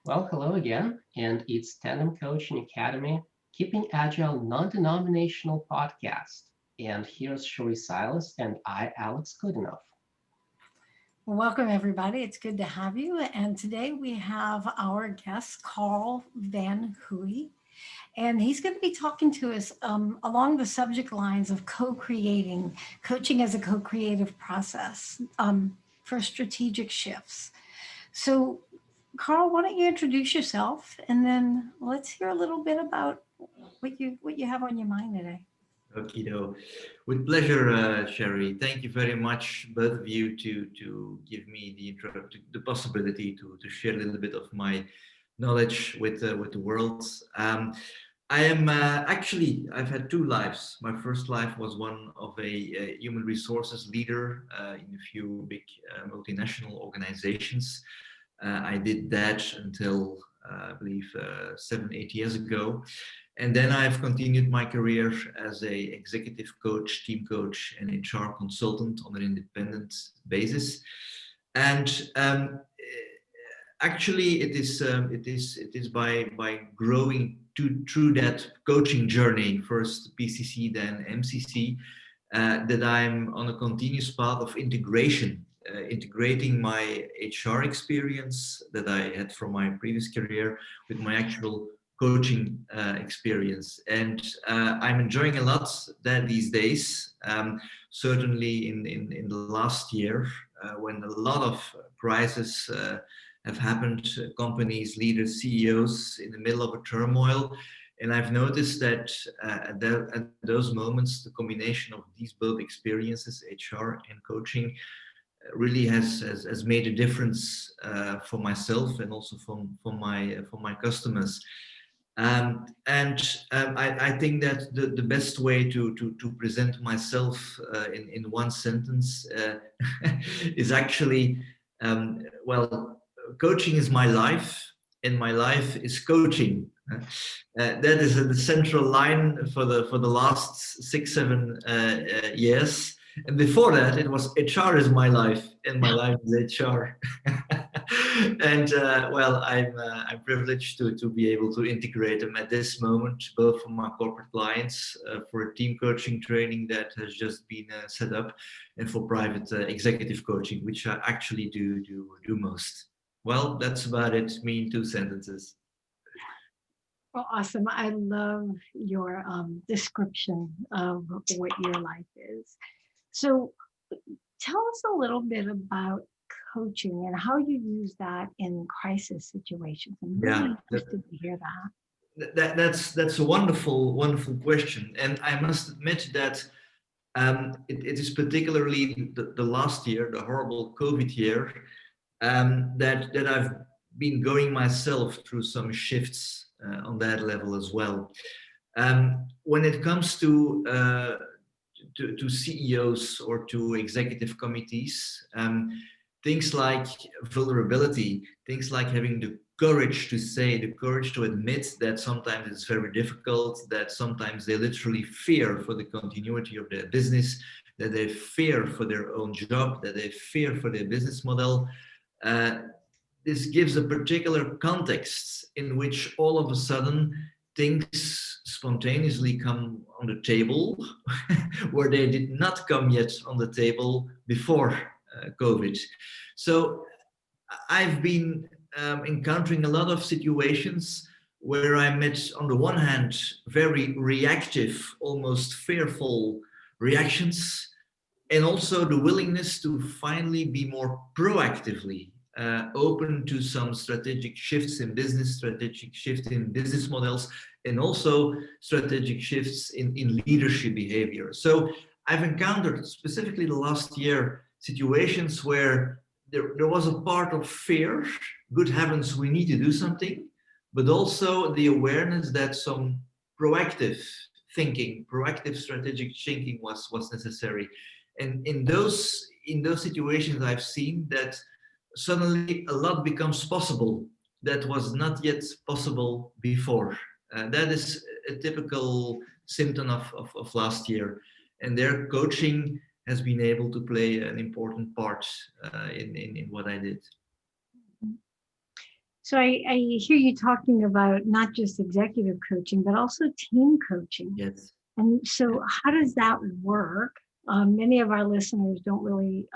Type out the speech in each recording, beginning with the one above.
Well, hello again, and it's Tandem Coaching Academy, Keeping Agile Non-Denominational Podcast. And here's Sherry Silas and I, Alex Goodenough. Well, welcome, everybody. It's good to have you. And today we have our guest, Karl Van Hoey, and he's going to be talking to us along the subject lines of co-creating, coaching as a co-creative process for strategic shifts. So, Karl, why don't you introduce yourself, and then let's hear a little bit about what you have on your mind today. Okido. With pleasure, Sherry. Thank you very much, both of you, to give me the possibility to share a little bit of my knowledge with the world. I am actually I've had two lives. My first life was one of a human resources leader in a few big multinational organizations. I did that until I believe 7, 8 years ago. And then I've continued my career as a executive coach, team coach, and HR consultant on an independent basis. And actually, it is by growing through that coaching journey, first PCC, then MCC, that I'm on a continuous path of integration, integrating my HR experience that I had from my previous career with my actual coaching experience. And I'm enjoying a lot that these days, certainly in the last year, when a lot of crises have happened, companies, leaders, CEOs in the middle of a turmoil. And I've noticed that at those moments, the combination of these both experiences, HR and coaching, really has made a difference for myself and also for my customers. I think that the best way to present myself in one sentence is actually, well, coaching is my life, and my life is coaching. That is the central line for the last 6, 7 years. And before that, it was HR is my life, and my life is HR. And well, I'm privileged to be able to integrate them at this moment, both for my corporate clients, for a team coaching training that has just been set up, and for private executive coaching, which I actually do most. Well, that's about it. Me in 2 sentences. Well, awesome. I love your description of what your life is. So, tell us a little bit about coaching and how you use that in crisis situations. I'm really Yeah, interested to hear that. that's a wonderful question, and I must admit that it is particularly the last year, the horrible COVID year, that I've been going myself through some shifts on that level as well. When it comes to CEOs or to executive committees, things like vulnerability, things like having the courage to say, the courage to admit that sometimes it's very difficult, that sometimes they literally fear for the continuity of their business, that they fear for their own job, that they fear for their business model. Uh, this gives a particular context in which all of a sudden things spontaneously come on the table where they did not come yet on the table before COVID. So I've been encountering a lot of situations where I met, on the one hand, very reactive, almost fearful reactions, and also the willingness to finally be more proactively open to some strategic shifts in business, strategic shift in business models, and also strategic shifts in leadership behavior. So I've encountered, specifically the last year, situations where there was a part of fear, good heavens, we need to do something, but also the awareness that some proactive thinking, proactive strategic thinking was necessary. And in those situations, I've seen that suddenly a lot becomes possible that was not yet possible before. That is a typical symptom of last year. And their coaching has been able to play an important part in what I did. So I hear you talking about not just executive coaching, but also team coaching. Yes. And so how does that work? Many of our listeners don't really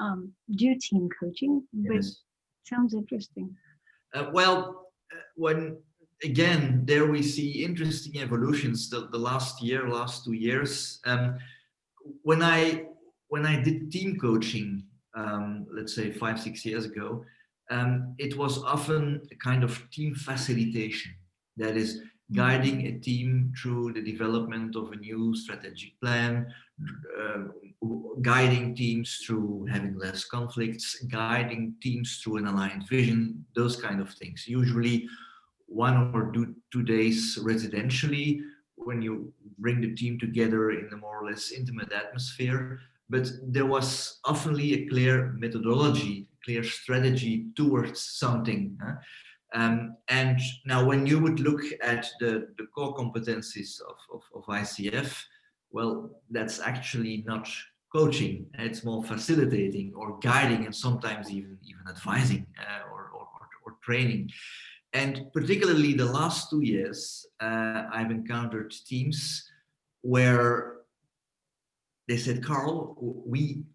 do team coaching, but Yes. sounds interesting. When again there we see interesting evolutions. The last 2 years. When I did team coaching, let's say 5-6 years ago, it was often a kind of team facilitation. That is guiding a team through the development of a new strategic plan, uh, guiding teams through having less conflicts, guiding teams through an aligned vision, those kind of things. Usually 1 or 2 days residentially when you bring the team together in a more or less intimate atmosphere. But there was oftenly a clear methodology, clear strategy towards something. And now when you would look at the core competencies of ICF, well, that's actually not coaching. It's more facilitating or guiding and sometimes even advising or training. And particularly the last 2 years, I've encountered teams where they said, Karl, we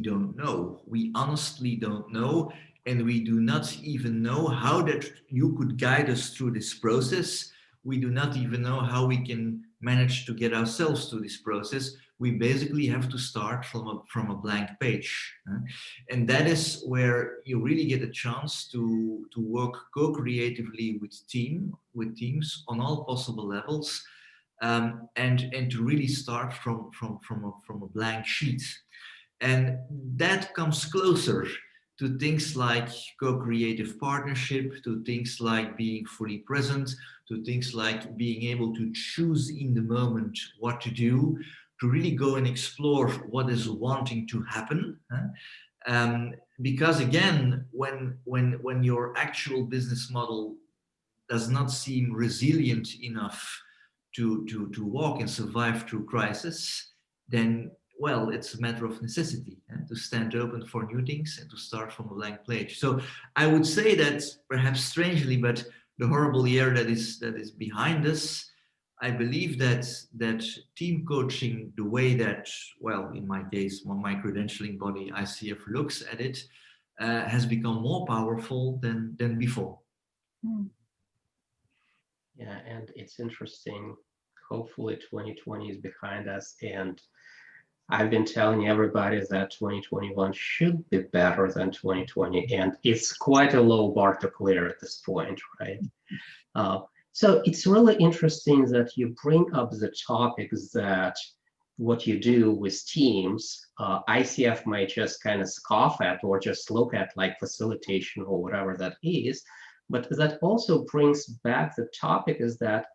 don't know. We honestly don't know. And we do not even know how that you could guide us through this process. We do not even know how we can manage to get ourselves through this process. We basically have to start from a blank page. And that is where you really get a chance to work co-creatively with teams on all possible levels, and to really start from a blank sheet. And that comes closer to things like co-creative partnership, to things like being fully present, to things like being able to choose in the moment what to do, to really go and explore what is wanting to happen. Because again, when your actual business model does not seem resilient enough to walk and survive through crisis, then, well, it's a matter of necessity to stand open for new things and to start from a blank page. So I would say that perhaps strangely, but the horrible year that is behind us, I believe that team coaching, the way that, well, in my case, my credentialing body ICF looks at it, has become more powerful than before. Hmm. Yeah, and it's interesting. Hopefully 2020 is behind us, and I've been telling everybody that 2021 should be better than 2020, and it's quite a low bar to clear at this point, right? Uh, so it's really interesting that you bring up the topics that what you do with teams, ICF might just kind of scoff at or just look at like facilitation or whatever that is. But that also brings back the topic is that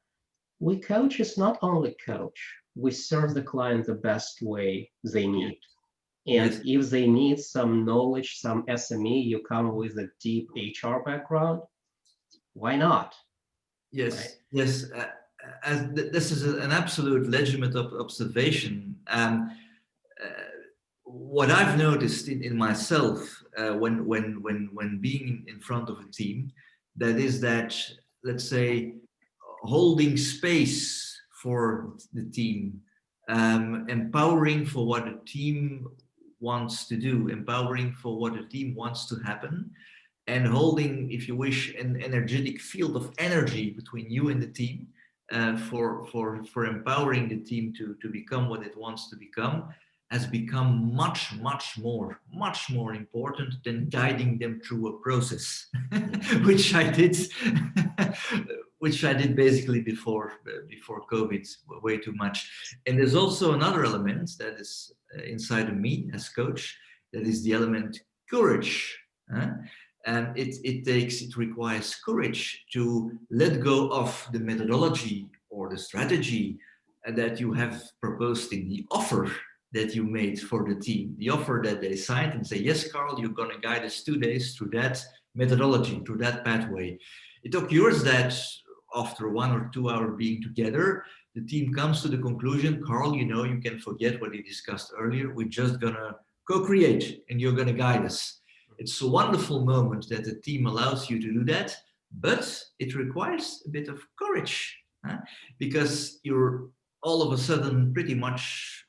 we coaches not only coach, we serve the client the best way they need. And Yes. if they need some knowledge, some SME, you come with a deep HR background, why not? Right? Yes. This is an absolute legitimate observation. What I've noticed in myself, when being in front of a team, that is that, let's say, holding space for the team, empowering for what the team wants to do, empowering for what the team wants to happen, and holding, if you wish, an energetic field of energy between you and the team, for empowering the team to become what it wants to become, has become much more important than guiding them through a process, which I did, which I did basically before COVID, way too much. And there's also another element that is inside of me as coach, that is the element courage. And it requires courage to let go of the methodology or the strategy that you have proposed in the offer that you made for the team, the offer that they signed and say, yes, Karl, you're going to guide us 2 days through that methodology, through that pathway. It occurs that after 1 or 2 hours being together, the team comes to the conclusion, Karl, you can forget what we discussed earlier. We're just going to co-create and you're going to guide us. It's a wonderful moment that the team allows you to do that, but it requires a bit of courage, because you're all of a sudden pretty much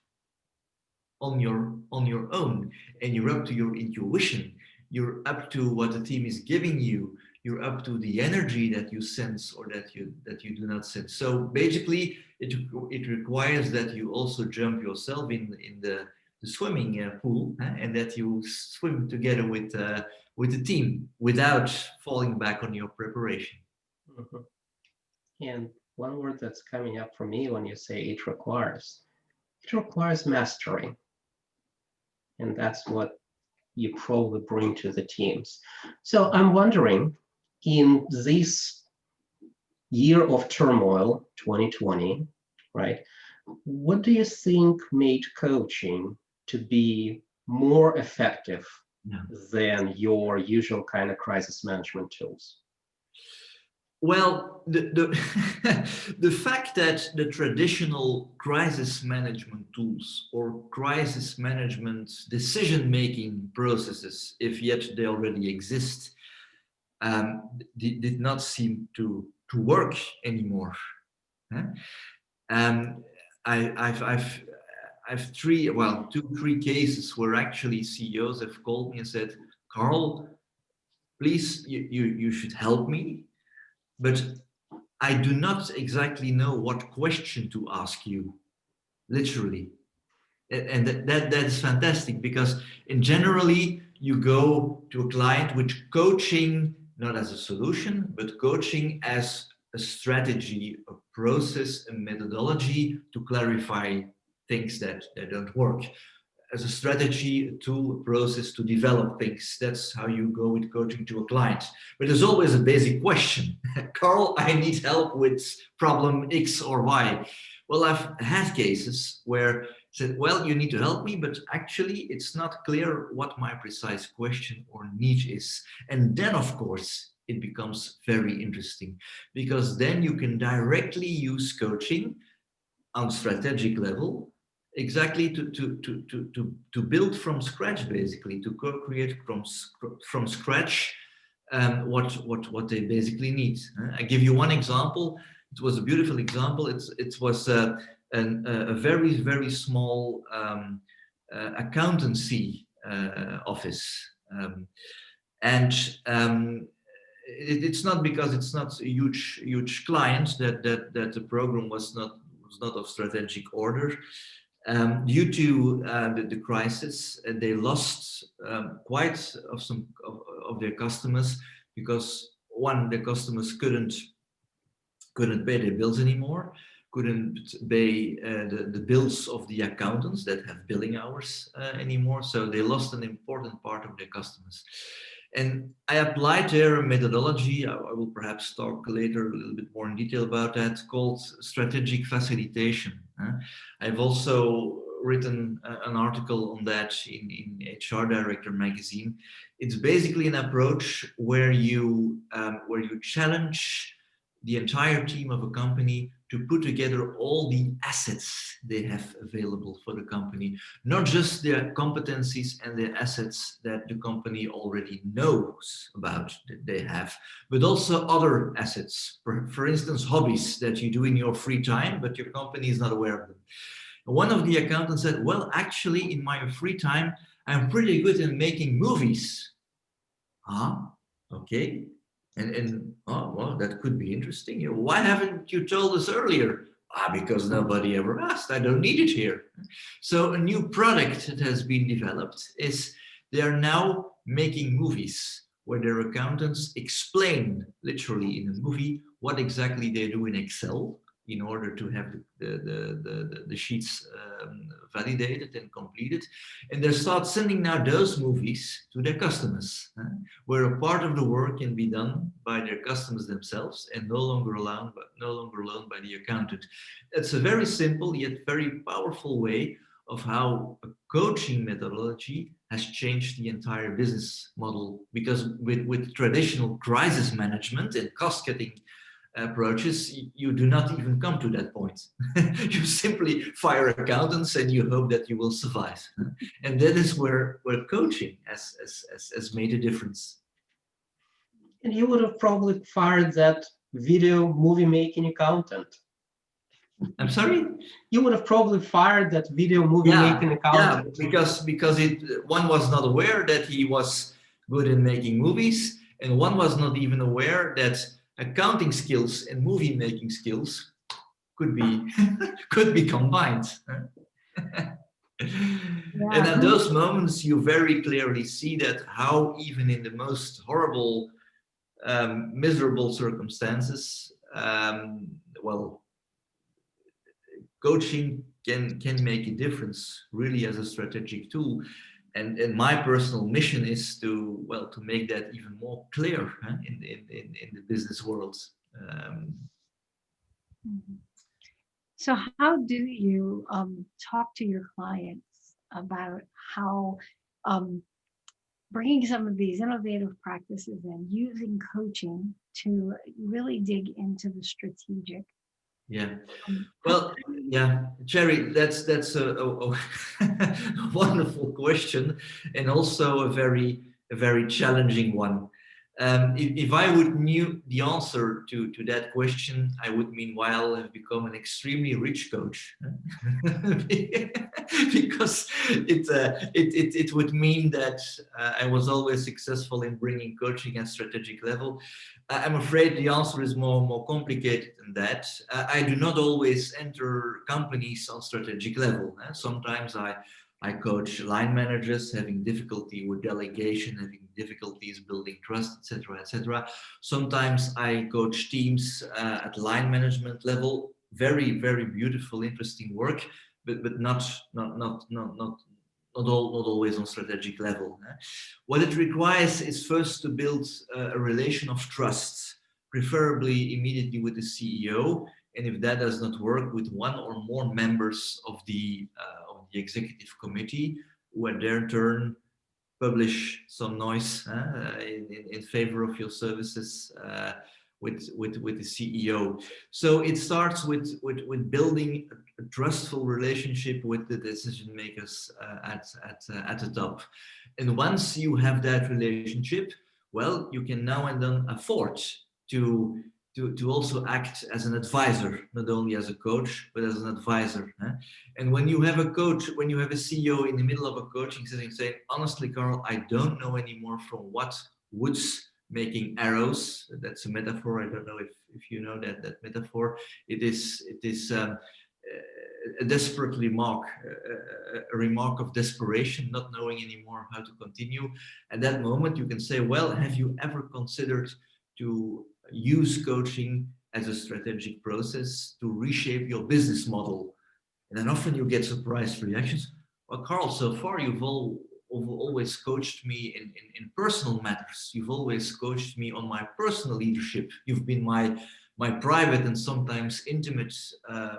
on your own, and you're up to your intuition, you're up to what the team is giving you, you're up to the energy that you sense or that you do not sense. So basically it requires that you also jump yourself in the swimming pool, and that you swim together with the team without falling back on your preparation. Mhm. And one word that's coming up for me when you say it requires mastery. And that's what you probably bring to the teams. So I'm wondering, in this year of turmoil, 2020, right? What do you think made coaching to be more effective than your usual kind of crisis management tools? Well, the fact that the traditional crisis management tools or crisis management decision-making processes, if yet they already exist, did not seem to work anymore. I've two, three cases where actually CEOs have called me and said, Karl, please, you should help me, but I do not exactly know what question to ask you, literally. And that is fantastic, because generally you go to a client with coaching, not as a solution, but coaching as a strategy, a process, a methodology to clarify things that don't work. As a strategy, a tool, a process to develop things. That's how you go with coaching to a client. But there's always a basic question. Karl, I need help with problem X or Y. Well, I've had cases where I said, well, you need to help me, but actually it's not clear what my precise question or need is. And then, of course, it becomes very interesting, because then you can directly use coaching on strategic level exactly to build from scratch, basically to co-create from scratch what they basically need. I give you one example. It was a beautiful example. It was a very, very small accountancy office, and it's not because it's not a huge client that the program was not of strategic order. Due to the crisis, they lost quite of their customers, because one, the customers couldn't pay their bills anymore, couldn't pay the bills of the accountants that have billing hours anymore. So they lost an important part of their customers. And I applied there a methodology. I will perhaps talk later a little bit more in detail about that, called strategic facilitation. I've also written an article on that in HR Director magazine. It's basically an approach where you challenge the entire team of a company to put together all the assets they have available for the company, not just their competencies and their assets that the company already knows about that they have, but also other assets. For instance, hobbies that you do in your free time, but your company is not aware of them. And one of the accountants said, well, actually, in my free time, I'm pretty good in making movies. Okay. And oh, well, that could be interesting. Why haven't you told us earlier? Because nobody ever asked. I don't need it here. So a new product that has been developed is they are now making movies where their accountants explain literally in a movie what exactly they do in Excel in order to have the sheets validated and completed. And they start sending now those movies to their customers, where a part of the work can be done by their customers themselves and no longer alone by the accountant. It's a very simple yet very powerful way of how a coaching methodology has changed the entire business model. Because with traditional crisis management and cost-cutting approaches, you do not even come to that point. You simply fire accountants and you hope that you will survive. And that is where coaching has made a difference. And you would have probably fired that video movie making accountant. I'm sorry? You would have probably fired that video movie making Yeah, accountant. because one was not aware that he was good in making movies, and one was not even aware that accounting skills and movie making skills could be could be combined. And at those moments, you very clearly see that how even in the most horrible, miserable circumstances, well, coaching can make a difference really as a strategic tool. And my personal mission is to make that even more clear, huh, in the business world. So how do you talk to your clients about how bringing some of these innovative practices and using coaching to really dig into the strategic? Yeah. um, Well, yeah, Jerry, that's a wonderful question, and also a very challenging one. If I would knew the answer to that question, I would meanwhile have become an extremely rich coach, because it would mean that I was always successful in bringing coaching at strategic level. I'm afraid the answer is more complicated than that. I do not always enter companies on strategic level. Sometimes I coach line managers having difficulty with delegation, having difficulties building trust, etc., etc. Sometimes I coach teams at line management level. Very beautiful, interesting work, but not always on strategic level. What it requires is first to build a relation of trust, preferably immediately with the CEO, and if that does not work, with one or more members of the executive committee, who at their turn publish some noise in favor of your services with the CEO. So it starts with building a trustful relationship with the decision makers at the top. And once you have that relationship, well, you can now and then afford to also act as an advisor, not only as a coach, but as an advisor. And when you have a coach, when you have a CEO in the middle of a coaching session saying, honestly, Karl, I don't know anymore from what woods making arrows. That's a metaphor. I don't know if you know that metaphor. It is a desperate remark, a remark of desperation, not knowing anymore how to continue. At that moment, you can say, well, have you ever considered to use coaching as a strategic process to reshape your business model? And then often you get surprised reactions. Well, Karl, so far you've always coached me in personal matters. You've always coached me on my personal leadership. You've been my private and sometimes intimate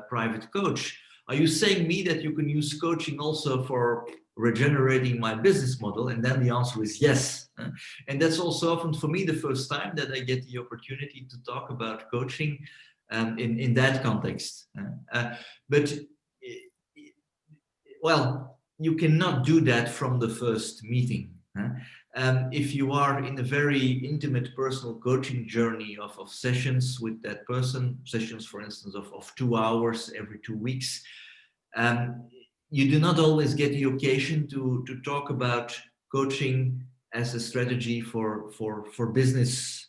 private coach. Are you saying me that you can use coaching also for regenerating my business model? And then the answer is yes. And that's also often for me the first time that I get the opportunity to talk about coaching in that context. But well, you cannot do that from the first meeting. If you are in a very intimate personal coaching journey of sessions with that person, sessions, for instance, of 2 hours every 2 weeks, you do not always get the occasion to talk about coaching as a strategy for business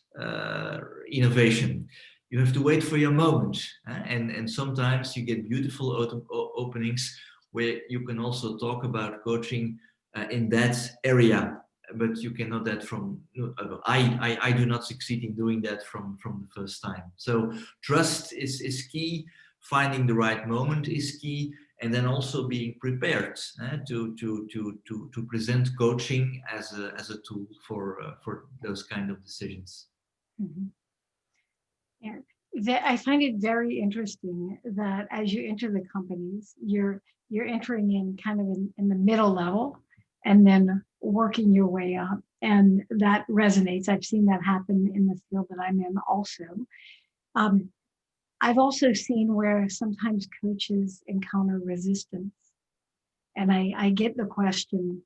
innovation. You have to wait for your moment, and sometimes you get beautiful openings where you can also talk about coaching in that area, but you cannot that from I do not succeed in doing that from the first time. So trust is key, finding the right moment is key, and then also being prepared to present coaching as a tool for those kind of decisions. Mm-hmm. Yeah, I find it very interesting that as you enter the companies, you're entering in kind of in the middle level and then working your way up. And that resonates. I've seen that happen in the field that I'm in also. I've also seen where sometimes coaches encounter resistance. And I get the question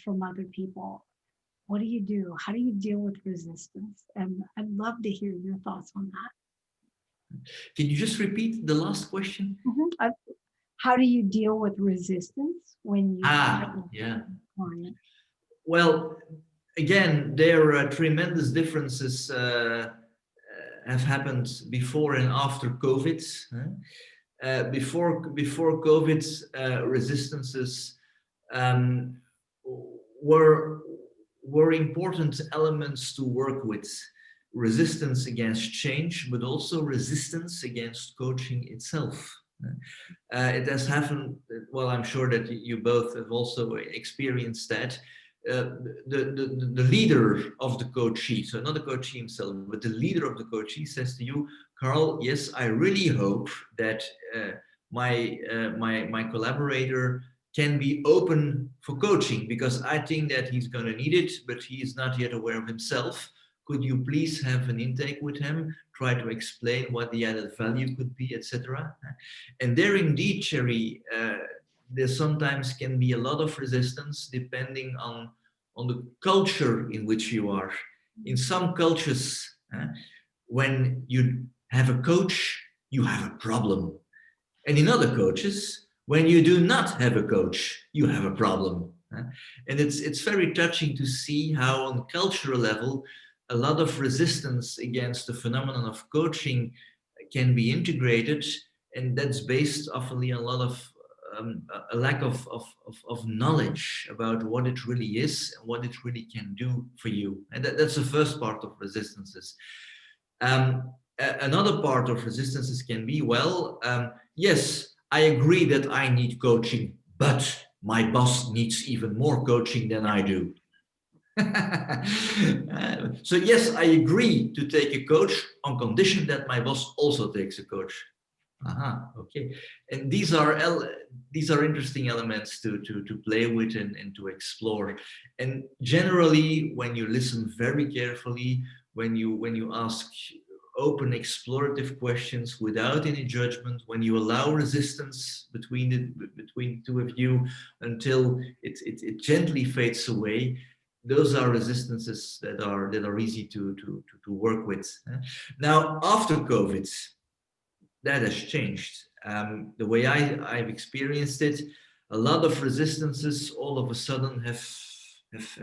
from other people, What do you do? How do you deal with resistance? And I'd love to hear your thoughts on that. Can you just repeat the last question? How do you deal with resistance when you have a Yeah. client? Well, again, there are tremendous differences have happened before and after COVID. Before COVID, resistances um, were important elements to work with. Resistance against change, but also resistance against coaching itself. It has happened, well, I'm sure that you both have also experienced that. The leader of the coachee, so not the coachee himself, but the leader of the coachee says to you, Karl, yes, I really hope that my collaborator can be open for coaching because I think that he's going to need it, but he is not yet aware of himself. Could you please have an intake with him, try to explain what the added value could be, etc. And there indeed, Cherry, there sometimes can be a lot of resistance depending on the culture in which you are. In some cultures, when you have a coach, you have a problem. And in other coaches, when you do not have a coach, you have a problem. And it's very touching to see how on cultural level, a lot of resistance against the phenomenon of coaching can be integrated, and that's based often on a lot of a lack of knowledge about what it really is and what it really can do for you. And that's the first part of resistances. Another part of resistances can be, well, yes, I agree that I need coaching, but my boss needs even more coaching than I do. So yes, I agree to take a coach on condition that my boss also takes a coach. Okay. And these are interesting elements to play with and to explore. And generally, when you listen very carefully, when you ask open explorative questions without any judgment, when you allow resistance between the two of you until it gently fades away, those are resistances that are easy to work with. Now, after COVID, that has changed. The way I've experienced it, a lot of resistances all of a sudden have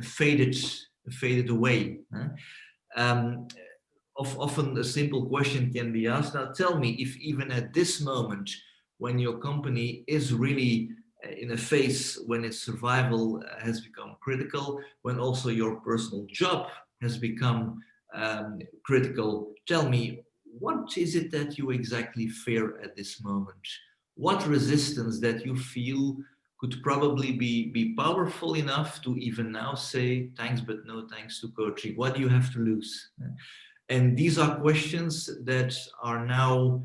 faded away. Often a simple question can be asked. Now tell me if even at this moment, when your company is really in a phase when its survival has become critical, when also your personal job has become critical, tell me, what is it that you exactly fear at this moment? What resistance that you feel could probably be powerful enough to even now say thanks but no thanks to coaching? What do you have to lose? And these are questions that are now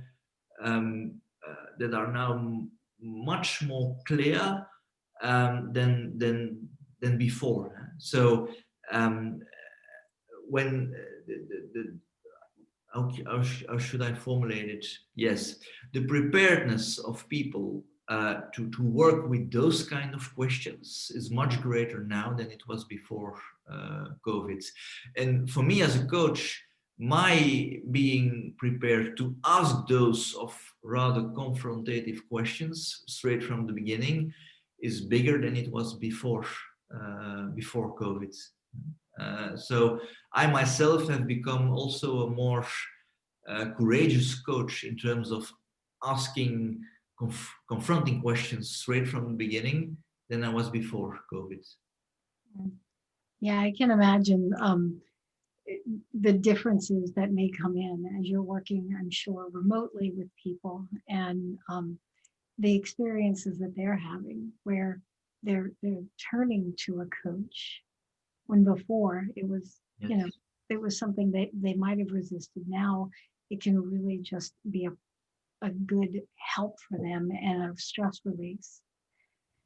much more clear than before. So when how should I formulate it? Yes, the preparedness of people to work with those kind of questions is much greater now than it was before COVID. And for me as a coach, my being prepared to ask those of rather confrontative questions straight from the beginning is bigger than it was before COVID. So I myself have become also a more courageous coach in terms of asking confronting questions straight from the beginning than I was before COVID. Yeah, I can imagine the differences that may come in as you're working, I'm sure, remotely with people, and the experiences that they're having where they're turning to a coach when before it was, Yes. it was something that they might have resisted. Now it can really just be a good help for them and a stress release.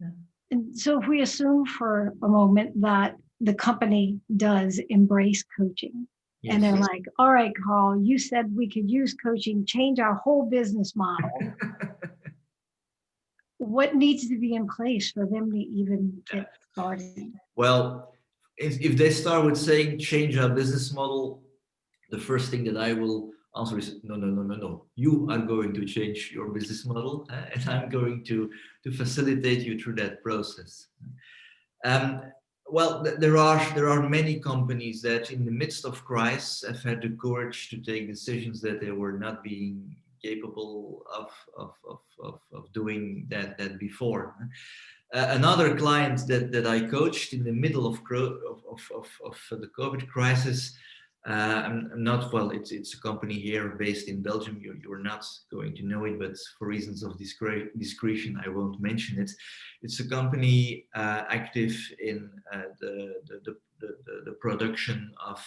Yeah. And so if we assume for a moment that the company does embrace coaching, and they're like, all right, Karl, you said we could use coaching, change our whole business model. What needs to be in place for them to even get started? Well, if they start with saying change our business model, the first thing that I will answer is no, no, no, no, no. You are going to change your business model, and I'm going to facilitate you through that process. Um, well, there are many companies that, in the midst of crisis, have had the courage to take decisions that they were not being capable of doing that before. Another client that I coached in the middle of the COVID crisis. I'm not, well, it's a company here based in Belgium. You're not going to know it, but for reasons of discretion, I won't mention it. It's a company active in the production of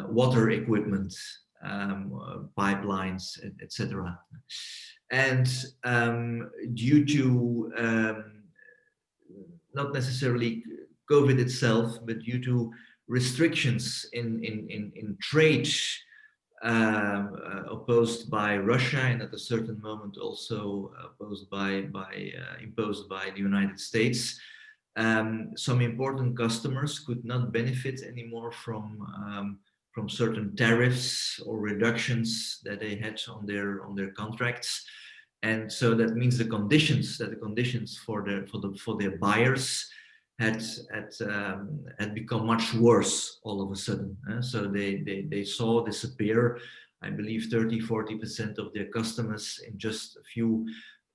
water equipment, pipelines, etc. And due to not necessarily COVID itself, but due to restrictions in trade opposed by Russia, and at a certain moment also imposed by the United States, some important customers could not benefit anymore from certain tariffs or reductions that they had on their contracts. And so that means the conditions for their buyers had become much worse all of a sudden. So they saw disappear, I believe, 30-40% of their customers in just a few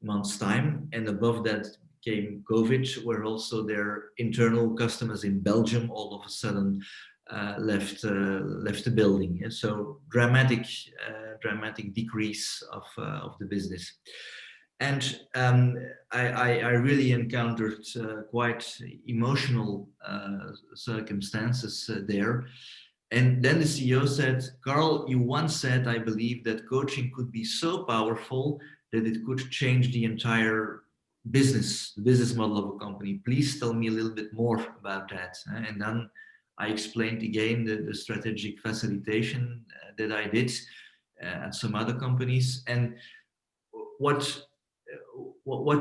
months' time. And above that came COVID, where also their internal customers in Belgium all of a sudden left the building. And so dramatic decrease of the business. And I really encountered quite emotional circumstances there. And then the CEO said, Karl, you once said, I believe, that coaching could be so powerful that it could change the entire the business model of a company. Please tell me a little bit more about that. And then I explained again the strategic facilitation that I did at some other companies. And what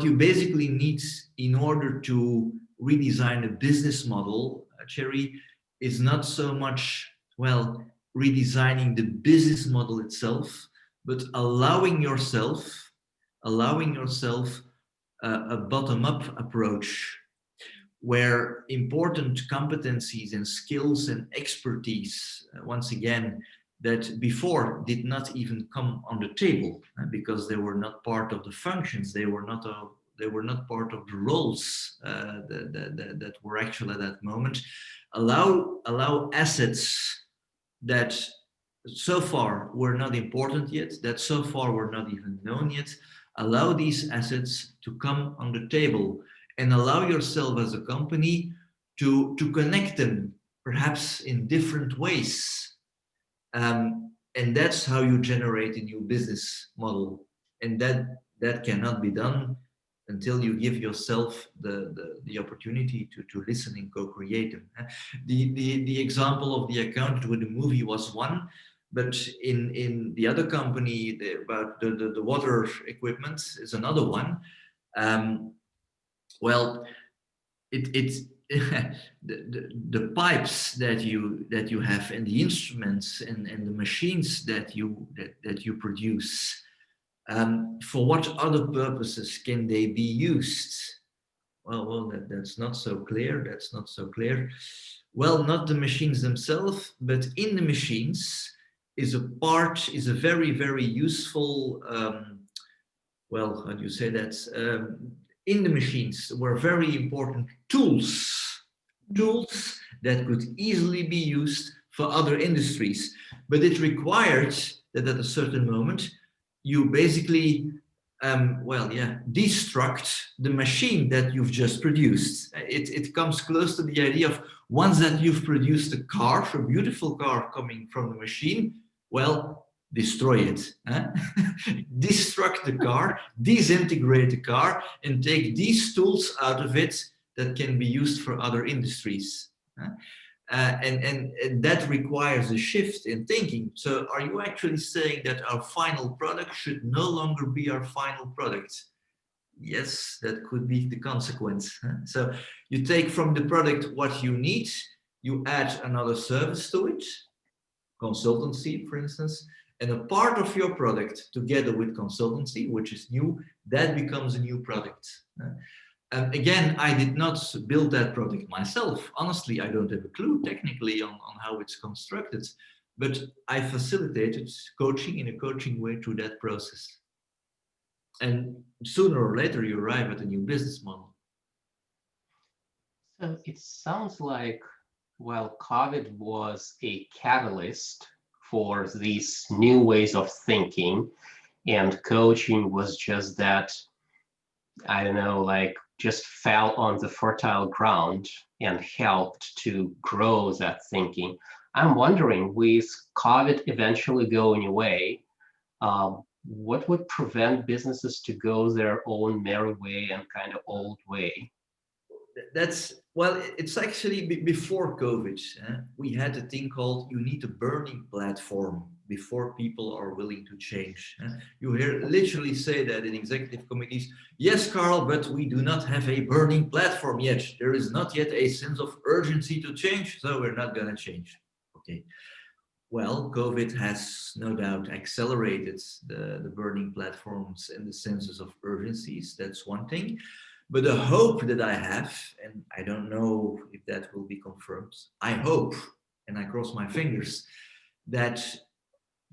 you basically need in order to redesign a business model, Cherry, is not so much, well, redesigning the business model itself, but allowing yourself a bottom-up approach where important competencies and skills and expertise, once again, that before did not even come on the table because they were not part of the functions, they were not part of the roles that were actual at that moment. Allow assets that so far were not important yet, that so far were not even known yet. Allow these assets to come on the table and allow yourself as a company to connect them, perhaps in different ways. And that's how you generate a new business model. And that cannot be done until you give yourself the opportunity to listen and co-create them. The example of the accountant with the movie was one, but in the other company about the water equipment is another one. Well, it's the pipes that you have and the instruments and the machines that you produce. For what other purposes can they be used? Well, that's not so clear. That's not so clear. Well, not the machines themselves, but in the machines is a very, very useful. Well, how do you say that? In the machines were very important tools that could easily be used for other industries. But it required that at a certain moment, you basically, destruct the machine that you've just produced. It comes close to the idea of once that you've produced a car, a beautiful car coming from the machine, well, destroy it. Destruct the car, disintegrate the car, and take these tools out of it that can be used for other industries. And that requires a shift in thinking. So are you actually saying that our final product should no longer be our final product? Yes, that could be the consequence. So you take from the product what you need, You add another service to it, consultancy, for instance, and a part of your product together with consultancy, which is new, that becomes a new product. And again, I did not build that product myself. Honestly, I don't have a clue technically on how it's constructed, but I facilitated coaching in a coaching way through that process. And sooner or later, you arrive at a new business model. So it sounds like, well, COVID was a catalyst for these new ways of thinking, and coaching was just that, I don't know, like just fell on the fertile ground and helped to grow that thinking. I'm wondering, with COVID eventually going away, what would prevent businesses to go their own merry way and kind of old way? That's, well, it's actually before COVID. We had a thing called you need a burning platform before people are willing to change. You hear literally say that in executive committees. Yes, Karl, but we do not have a burning platform yet. There is not yet a sense of urgency to change, so we're not going to change. Okay. Well, COVID has no doubt accelerated the burning platforms and the senses of urgencies. That's one thing. But the hope that I have, and I don't know if that will be confirmed, I hope, and I cross my fingers, that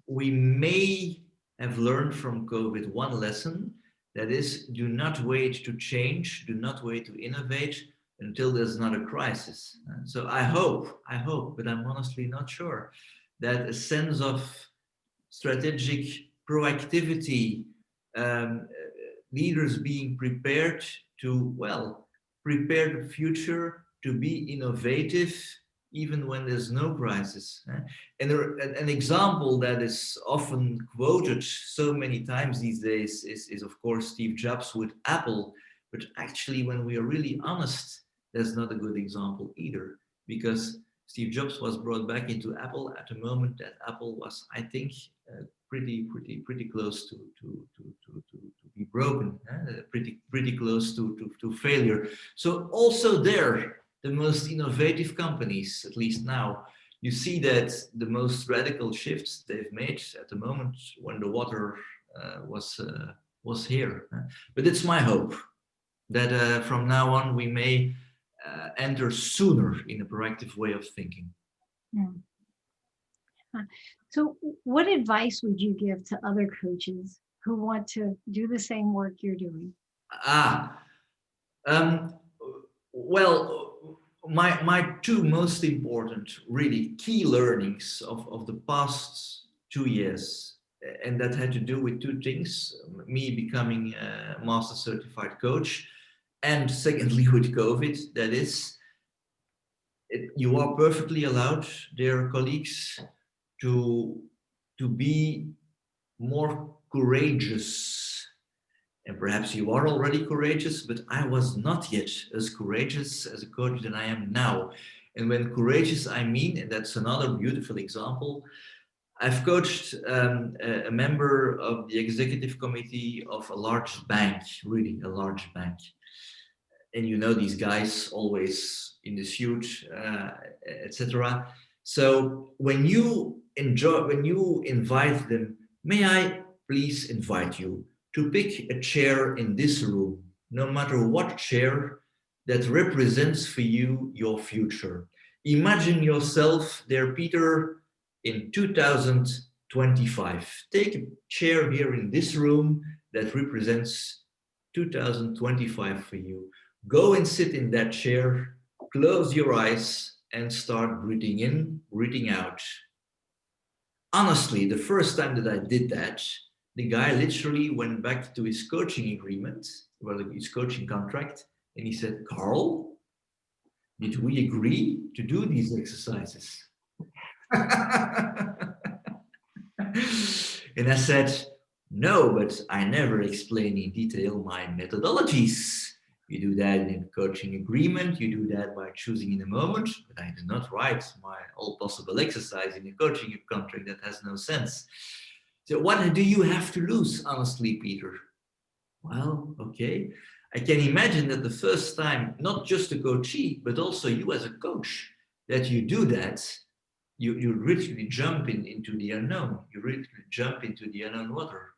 we may have learned from COVID one lesson, that is, do not wait to change, do not wait to innovate until there's not a crisis. So I hope, but I'm honestly not sure, that a sense of strategic proactivity, leaders being prepared to, well, prepare the future to be innovative even when there's no crisis. And an example that is often quoted so many times these days is of course Steve Jobs with Apple. But actually, when we are really honest, that's not a good example either, because Steve Jobs was brought back into Apple at a moment that Apple was, I think, pretty close to be broken, pretty close to failure. So also there, the most innovative companies, at least now, you see that the most radical shifts they've made at the moment when the water was here. But it's my hope that from now on we may enter sooner in a proactive way of thinking. Mm. So what advice would you give to other coaches who want to do the same work you're doing? Well, my two most important, really key learnings of the past 2 years, and that had to do with two things: me becoming a master certified coach, and secondly with COVID. That is, you are perfectly allowed, dear colleagues, to be more courageous. And perhaps you are already courageous, but I was not yet as courageous as a coach than I am now. And when courageous, I mean, and that's another beautiful example, I've coached a member of the executive committee of a large bank, really a large bank. And you know these guys always in the suit, etc. So when you invite them, may I please invite you to pick a chair in this room, no matter what chair, that represents for you your future. Imagine yourself there, Peter, in 2025. Take a chair here in this room that represents 2025 for you. Go and sit in that chair, close your eyes, and start breathing in, breathing out. Honestly, the first time that I did that, the guy literally went back to his coaching agreement, well, his coaching contract, and he said, "Karl, did we agree to do these exercises?" And I said, "No, but I never explain in detail my methodologies. You do that in a coaching agreement, you do that by choosing in a moment, but I do not write my all possible exercise in a coaching contract. That has no sense. So what do you have to lose, honestly, Peter?" Well, okay. I can imagine that the first time, not just the coachee, but also you as a coach, that you do that, you literally jump into the unknown. You literally jump into the unknown water.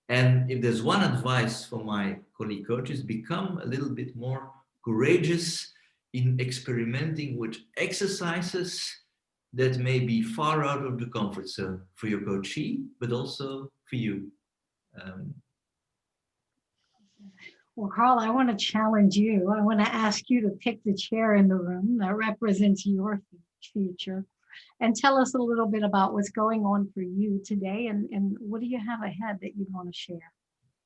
And if there's one advice for my colleague coaches, become a little bit more courageous in experimenting with exercises that may be far out of the comfort zone for your coachee, but also for you. Well, Karl, I want to challenge you. I want to ask you to pick the chair in the room that represents your future and tell us a little bit about what's going on for you today and what do you have ahead that you want to share?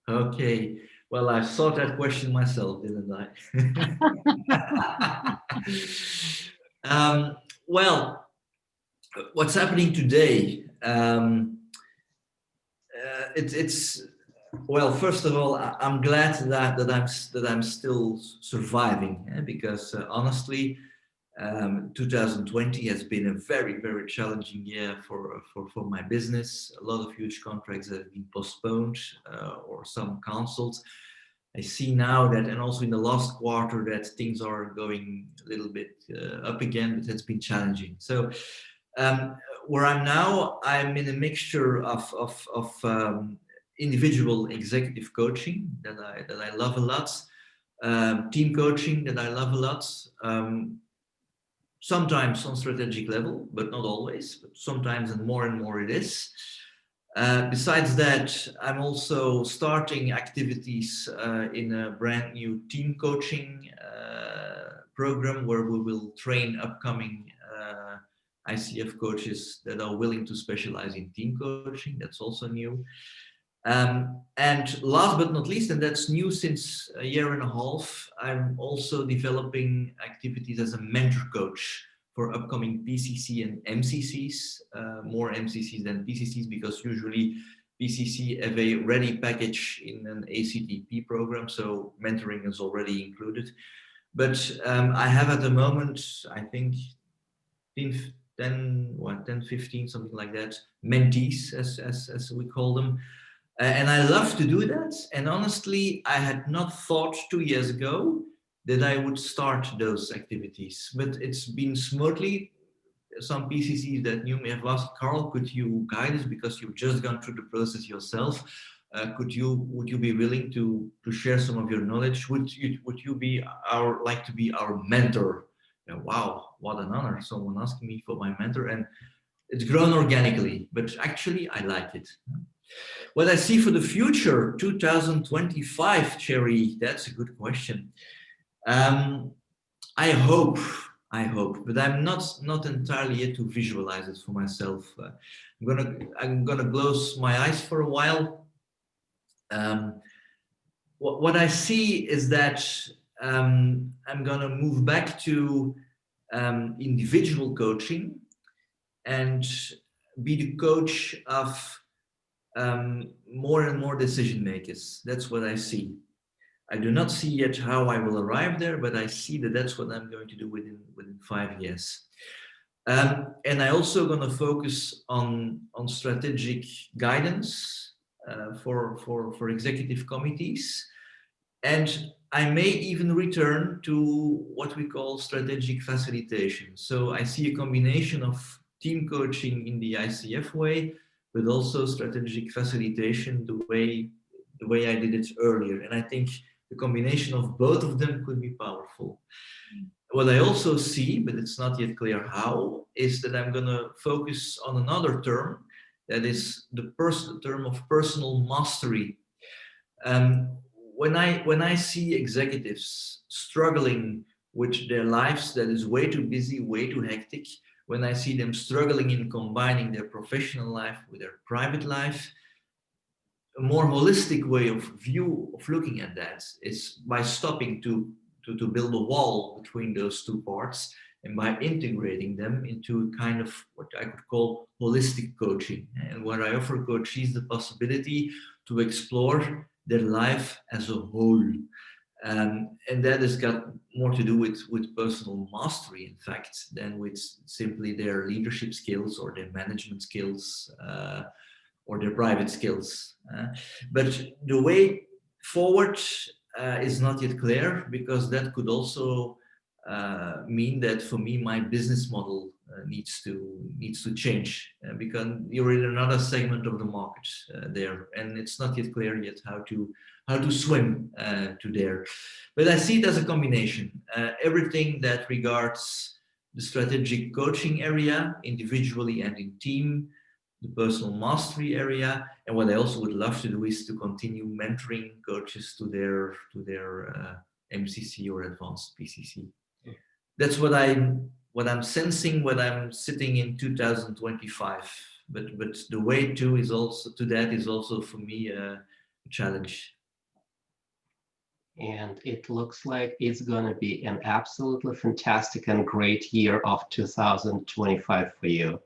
Okay, well, I saw that question myself, didn't I? Well, what's happening today? It's well. First of all, I'm glad that I'm still surviving, because honestly, 2020 has been a very challenging year for my business. A lot of huge contracts have been postponed or some cancelled. I see now that, and also in the last quarter, that things are going a little bit up again, but it's been challenging. So where I'm now, I'm in a mixture of individual executive coaching that I love a lot, team coaching that I love a lot. Sometimes on strategic level, but not always, but sometimes and more it is. Besides that, I'm also starting activities in a brand new team coaching program where we will train upcoming ICF coaches that are willing to specialize in team coaching. That's also new. And last but not least, and that's new since a year and a half, I'm also developing activities as a mentor coach for upcoming PCC and MCCs, more MCCs than PCCs, because usually PCC have a ready package in an ACTP program, so mentoring is already included. But I have at the moment, I think, 10, 15, something like that, mentees, as we call them. And I love to do that. And honestly, I had not thought 2 years ago that I would start those activities, but it's been smoothly. Some PCCs that knew me have asked, Karl, could you guide us, because you've just gone through the process yourself? Would you be willing to share some of your knowledge? Would you be like to be our mentor? And wow, what an honor! Someone asking me for my mentor, and it's grown organically. But actually, I like it. What I see for the future, 2025, Cherry, that's a good question. I hope, but I'm not entirely yet to visualize it for myself. I'm gonna close my eyes for a while. What I see is that I'm gonna move back to individual coaching and be the coach of more and more decision makers. That's what I see. I do not see yet how I will arrive there, but I see that that's what I'm going to do within 5 years. And I also going to focus on strategic guidance for executive committees. And I may even return to what we call strategic facilitation. So I see a combination of team coaching in the ICF way, but also strategic facilitation the way I did it earlier. And I think the combination of both of them could be powerful. What I also see, but it's not yet clear how, is that I'm going to focus on another term, that is the term of personal mastery. When I see executives struggling with their lives that is way too busy, way too hectic, when I see them struggling in combining their professional life with their private life, a more holistic way of looking at that is by stopping to build a wall between those two parts, and by integrating them into kind of what I could call holistic coaching. And where I offer coaches the possibility to explore their life as a whole. And that has got more to do with personal mastery, in fact, than with simply their leadership skills or their management skills or their private skills. But the way forward is not yet clear, because that could also mean that for me my business model needs to change, because you're in another segment of the market there, and it's not yet clear yet how to swim to there. But I see it as a combination. Everything that regards the strategic coaching area, individually and in team, the personal mastery area, and what I also would love to do is to continue mentoring coaches to their MCC or advanced PCC. That's what I'm sensing when I'm sitting in 2025. But the way to that is also for me a challenge. And it looks like it's going to be an absolutely fantastic and great year of 2025 for you,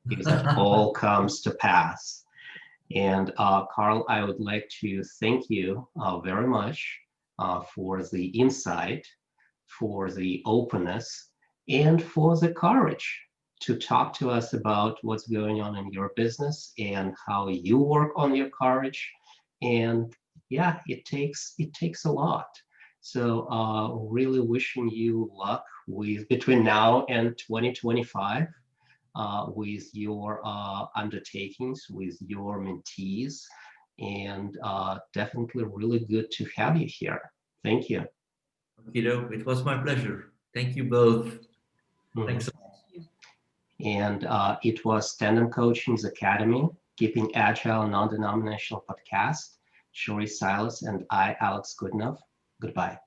if that all comes to pass. And Karl, I would like to thank you very much for the insight, for the openness, and for the courage to talk to us about what's going on in your business and how you work on your courage. And yeah, it takes a lot. So really wishing you luck with between now and 2025 with your undertakings, with your mentees, and definitely really good to have you here. Thank you. It was my pleasure. Thank you both. Thanks so much. And it was Tandem Coaching's Academy, Keeping Agile Non-Denominational Podcast. Shori Silas and I, Alex Goodenough. Goodbye.